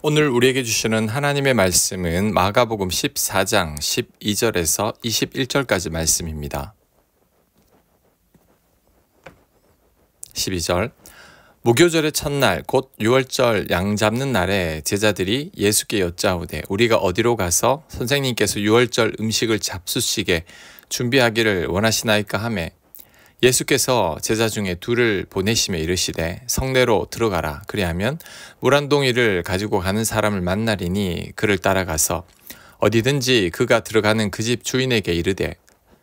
오늘 우리에게 주시는 하나님의 말씀은 마가복음 14장 12절에서 21절까지 말씀입니다. 12절 무교절의 첫날 곧 유월절 양 잡는 날에 제자들이 예수께 여짜오되 우리가 어디로 가서 선생님께서 유월절 음식을 잡수시게 준비하기를 원하시나이까 하매 예수께서 제자 중에 둘을 보내시며 이르시되 성내로 들어가라. 그리하면 물 한 동이를 가지고 가는 사람을 만나리니 그를 따라가서 어디든지 그가 들어가는 그 집 주인에게 이르되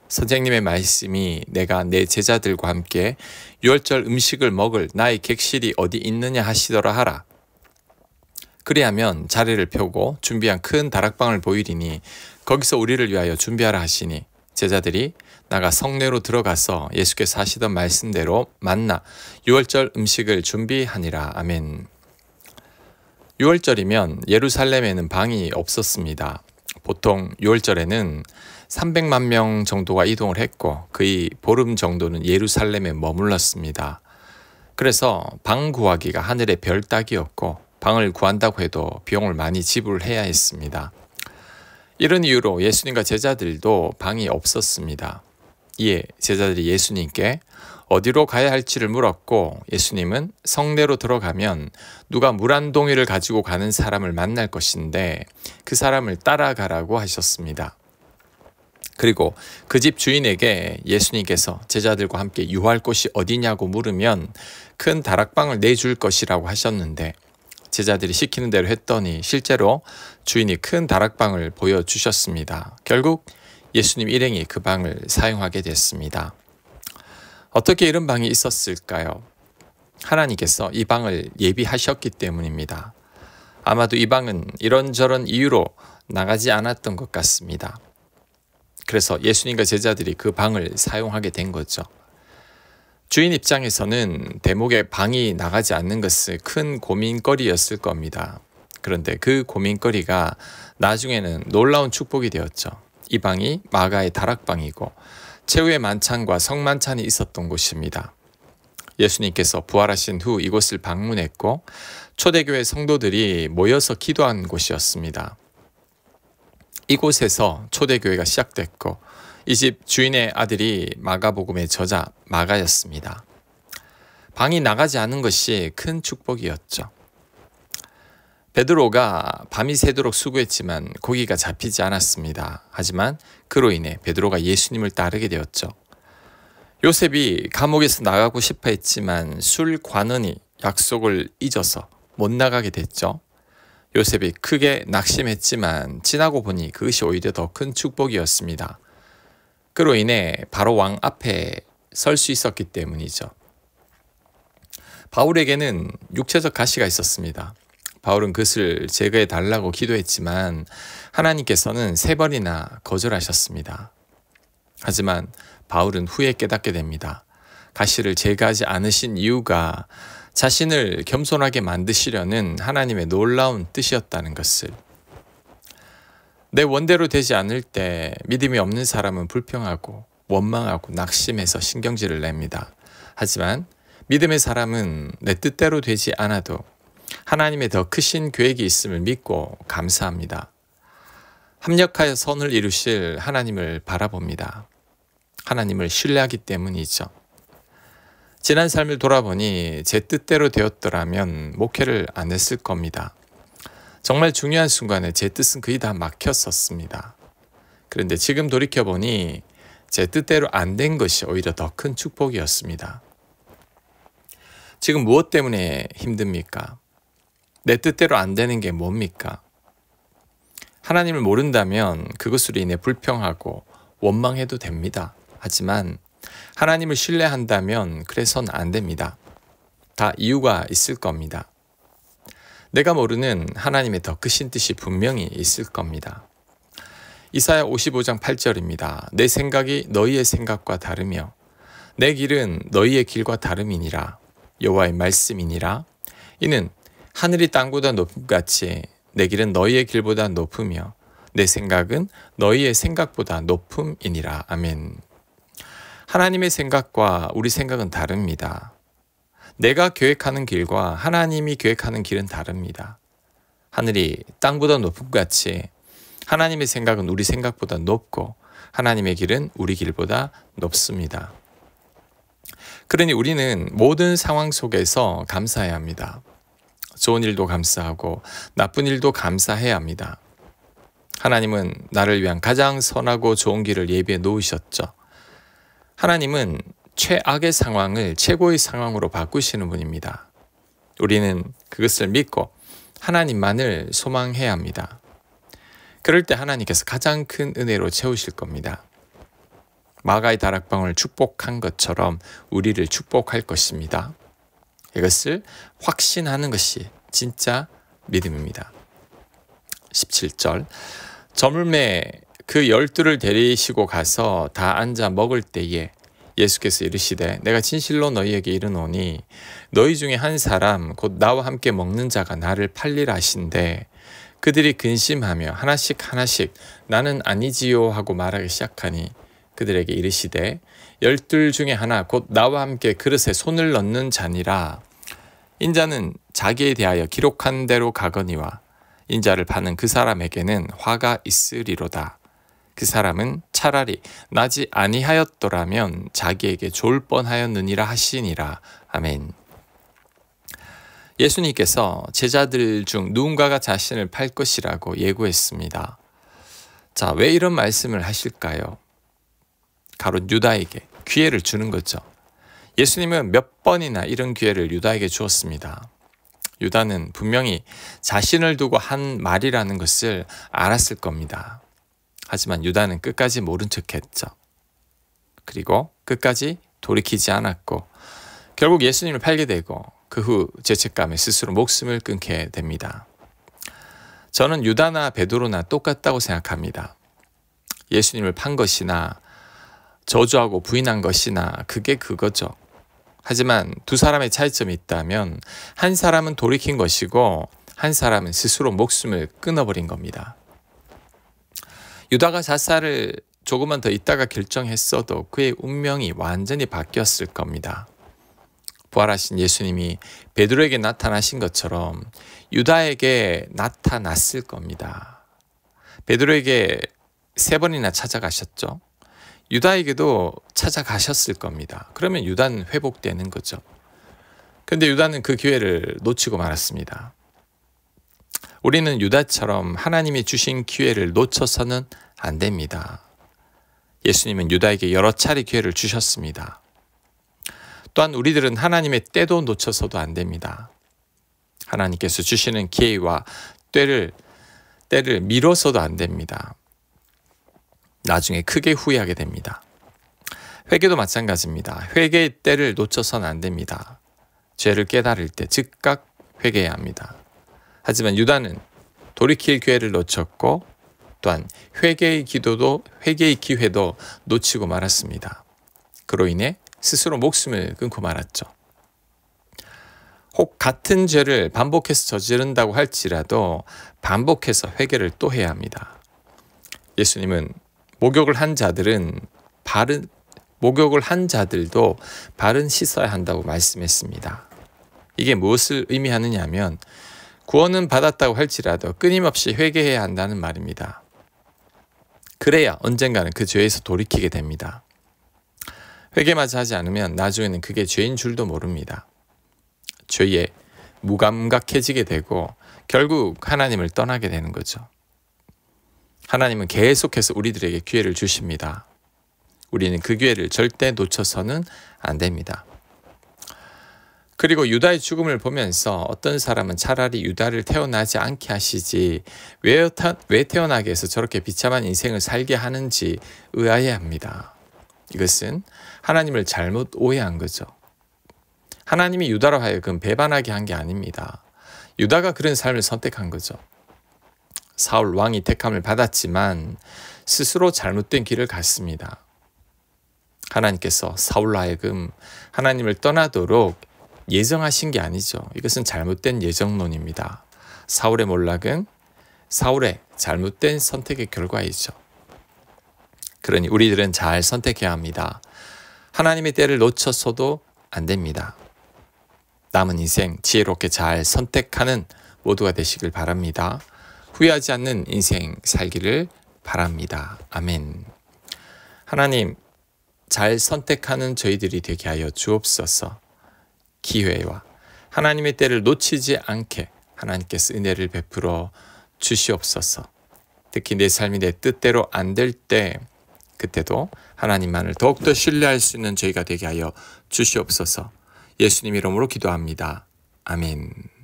선생님의 말씀이 내가 내 제자들과 함께 유월절 음식을 먹을 나의 객실이 어디 있느냐 하시더라 하라. 그리하면 자리를 펴고 준비한 큰 다락방을 보이리니 거기서 우리를 위하여 준비하라 하시니 제자들이 나가 성내로 들어가서 예수께서 하시던 말씀대로 만나 유월절 음식을 준비하니라. 아멘. 유월절이면 예루살렘에는 방이 없었습니다. 보통 유월절에는 300만 명 정도가 이동을 했고 거의 보름 정도는 예루살렘에 머물렀습니다. 그래서 방 구하기가 하늘의 별 따기였고 방을 구한다고 해도 비용을 많이 지불해야 했습니다. 이런 이유로 예수님과 제자들도 방이 없었습니다. 이에 제자들이 예수님께 어디로 가야 할지를 물었고 예수님은 성내로 들어가면 누가 물 한 동이를 가지고 가는 사람을 만날 것인데 그 사람을 따라가라고 하셨습니다. 그리고 그 집 주인에게 예수님께서 제자들과 함께 유할 곳이 어디냐고 물으면 큰 다락방을 내줄 것이라고 하셨는데 제자들이 시키는 대로 했더니 실제로 주인이 큰 다락방을 보여주셨습니다. 결국 예수님 일행이 그 방을 사용하게 됐습니다. 어떻게 이런 방이 있었을까요? 하나님께서 이 방을 예비하셨기 때문입니다. 아마도 이 방은 이런저런 이유로 나가지 않았던 것 같습니다. 그래서 예수님과 제자들이 그 방을 사용하게 된 거죠. 주인 입장에서는 대목에 방이 나가지 않는 것은 큰 고민거리였을 겁니다. 그런데 그 고민거리가 나중에는 놀라운 축복이 되었죠. 이 방이 마가의 다락방이고 최후의 만찬과 성만찬이 있었던 곳입니다. 예수님께서 부활하신 후 이곳을 방문했고 초대교회 성도들이 모여서 기도한 곳이었습니다. 이곳에서 초대교회가 시작됐고 이 집 주인의 아들이 마가복음의 저자 마가였습니다. 방이 나가지 않은 것이 큰 축복이었죠. 베드로가 밤이 새도록 수고했지만 고기가 잡히지 않았습니다. 하지만 그로 인해 베드로가 예수님을 따르게 되었죠. 요셉이 감옥에서 나가고 싶어 했지만 술 관원이 약속을 잊어서 못 나가게 됐죠. 요셉이 크게 낙심했지만 지나고 보니 그것이 오히려 더 큰 축복이었습니다. 그로 인해 바로 왕 앞에 설 수 있었기 때문이죠. 바울에게는 육체적 가시가 있었습니다. 바울은 그것을 제거해 달라고 기도했지만 하나님께서는 3번이나 거절하셨습니다. 하지만 바울은 후에 깨닫게 됩니다. 가시를 제거하지 않으신 이유가 자신을 겸손하게 만드시려는 하나님의 놀라운 뜻이었다는 것을. 내 원대로 되지 않을 때 믿음이 없는 사람은 불평하고 원망하고 낙심해서 신경질을 냅니다. 하지만 믿음의 사람은 내 뜻대로 되지 않아도 하나님의 더 크신 계획이 있음을 믿고 감사합니다. 합력하여 선을 이루실 하나님을 바라봅니다. 하나님을 신뢰하기 때문이죠. 지난 삶을 돌아보니 제 뜻대로 되었더라면 목회를 안 했을 겁니다. 정말 중요한 순간에 제 뜻은 거의 다 막혔었습니다. 그런데 지금 돌이켜보니 제 뜻대로 안 된 것이 오히려 더 큰 축복이었습니다. 지금 무엇 때문에 힘듭니까? 내 뜻대로 안 되는 게 뭡니까? 하나님을 모른다면 그것으로 인해 불평하고 원망해도 됩니다. 하지만 하나님을 신뢰한다면 그래서는 안 됩니다. 다 이유가 있을 겁니다. 내가 모르는 하나님의 더 크신 뜻이 분명히 있을 겁니다. 이사야 55장 8절입니다. 내 생각이 너희의 생각과 다르며 내 길은 너희의 길과 다름이니라. 여호와의 말씀이니라. 이는 하늘이 땅보다 높음같이 내 길은 너희의 길보다 높으며 내 생각은 너희의 생각보다 높음이니라. 아멘. 하나님의 생각과 우리 생각은 다릅니다. 내가 계획하는 길과 하나님이 계획하는 길은 다릅니다. 하늘이 땅보다 높은 것 같이 하나님의 생각은 우리 생각보다 높고 하나님의 길은 우리 길보다 높습니다. 그러니 우리는 모든 상황 속에서 감사해야 합니다. 좋은 일도 감사하고 나쁜 일도 감사해야 합니다. 하나님은 나를 위한 가장 선하고 좋은 길을 예비해 놓으셨죠. 하나님은 최악의 상황을 최고의 상황으로 바꾸시는 분입니다. 우리는 그것을 믿고 하나님만을 소망해야 합니다. 그럴 때 하나님께서 가장 큰 은혜로 채우실 겁니다. 마가의 다락방을 축복한 것처럼 우리를 축복할 것입니다. 이것을 확신하는 것이 진짜 믿음입니다. 17절 저물매 그 12를 데리시고 가서 다 앉아 먹을 때에 예수께서 이르시되 내가 진실로 너희에게 이르노니 너희 중에 한 사람 곧 나와 함께 먹는 자가 나를 팔리라 하신대 그들이 근심하며 하나씩 나는 아니지요 하고 말하기 시작하니 그들에게 이르시되 12 중에 하나 곧 나와 함께 그릇에 손을 넣는 자니라. 인자는 자기에 대하여 기록한 대로 가거니와 인자를 파는 그 사람에게는 화가 있으리로다. 그 사람은 차라리 나지 아니하였더라면 자기에게 좋을 뻔하였느니라 하시니라. 아멘. 예수님께서 제자들 중 누군가가 자신을 팔 것이라고 예고했습니다. 자, 왜 이런 말씀을 하실까요? 가롯 유다에게 기회를 주는 거죠. 예수님은 몇 번이나 이런 기회를 유다에게 주었습니다. 유다는 분명히 자신을 두고 한 말이라는 것을 알았을 겁니다. 하지만 유다는 끝까지 모른 척했죠. 그리고 끝까지 돌이키지 않았고 결국 예수님을 팔게 되고 그 후 죄책감에 스스로 목숨을 끊게 됩니다. 저는 유다나 베드로나 똑같다고 생각합니다. 예수님을 판 것이나 저주하고 부인한 것이나 그게 그거죠. 하지만 두 사람의 차이점이 있다면 한 사람은 돌이킨 것이고 한 사람은 스스로 목숨을 끊어버린 겁니다. 유다가 자살을 조금만 더 있다가 결정했어도 그의 운명이 완전히 바뀌었을 겁니다. 부활하신 예수님이 베드로에게 나타나신 것처럼 유다에게 나타났을 겁니다. 베드로에게 3번이나 찾아가셨죠. 유다에게도 찾아가셨을 겁니다. 그러면 유다는 회복되는 거죠. 그런데 유다는 그 기회를 놓치고 말았습니다. 우리는 유다처럼 하나님이 주신 기회를 놓쳐서는 안 됩니다. 예수님은 유다에게 여러 차례 기회를 주셨습니다. 또한 우리들은 하나님의 때도 놓쳐서도 안 됩니다. 하나님께서 주시는 기회와 때를 미뤄서도 안 됩니다. 나중에 크게 후회하게 됩니다. 회개도 마찬가지입니다. 회개의 때를 놓쳐서는 안 됩니다. 죄를 깨달을 때 즉각 회개해야 합니다. 하지만 유다는 돌이킬 기회를 놓쳤고 또한 회개의 기회도 놓치고 말았습니다. 그로 인해 스스로 목숨을 끊고 말았죠. 혹 같은 죄를 반복해서 저지른다고 할지라도 반복해서 회개를 또 해야 합니다. 예수님은 목욕을 한 자들도 발은 씻어야 한다고 말씀했습니다. 이게 무엇을 의미하느냐 하면 구원은 받았다고 할지라도 끊임없이 회개해야 한다는 말입니다. 그래야 언젠가는 그 죄에서 돌이키게 됩니다. 회개마저 하지 않으면 나중에는 그게 죄인 줄도 모릅니다. 죄에 무감각해지게 되고 결국 하나님을 떠나게 되는 거죠. 하나님은 계속해서 우리들에게 기회를 주십니다. 우리는 그 기회를 절대 놓쳐서는 안 됩니다. 그리고 유다의 죽음을 보면서 어떤 사람은 차라리 유다를 태어나지 않게 하시지 왜 태어나게 해서 저렇게 비참한 인생을 살게 하는지 의아해합니다. 이것은 하나님을 잘못 오해한 거죠. 하나님이 유다로 하여금 배반하게 한 게 아닙니다. 유다가 그런 삶을 선택한 거죠. 사울 왕이 택함을 받았지만 스스로 잘못된 길을 갔습니다. 하나님께서 사울로 하여금 하나님을 떠나도록 예정하신 게 아니죠. 이것은 잘못된 예정론입니다. 사울의 몰락은 사울의 잘못된 선택의 결과이죠. 그러니 우리들은 잘 선택해야 합니다. 하나님의 때를 놓쳐서도 안 됩니다. 남은 인생 지혜롭게 잘 선택하는 모두가 되시길 바랍니다. 후회하지 않는 인생 살기를 바랍니다. 아멘. 하나님, 잘 선택하는 저희들이 되게 하여 주옵소서. 기회와 하나님의 때를 놓치지 않게 하나님께서 은혜를 베풀어 주시옵소서. 특히 내 삶이 내 뜻대로 안 될 때 그때도 하나님만을 더욱더 신뢰할 수 있는 저희가 되게 하여 주시옵소서. 예수님 이름으로 기도합니다. 아멘.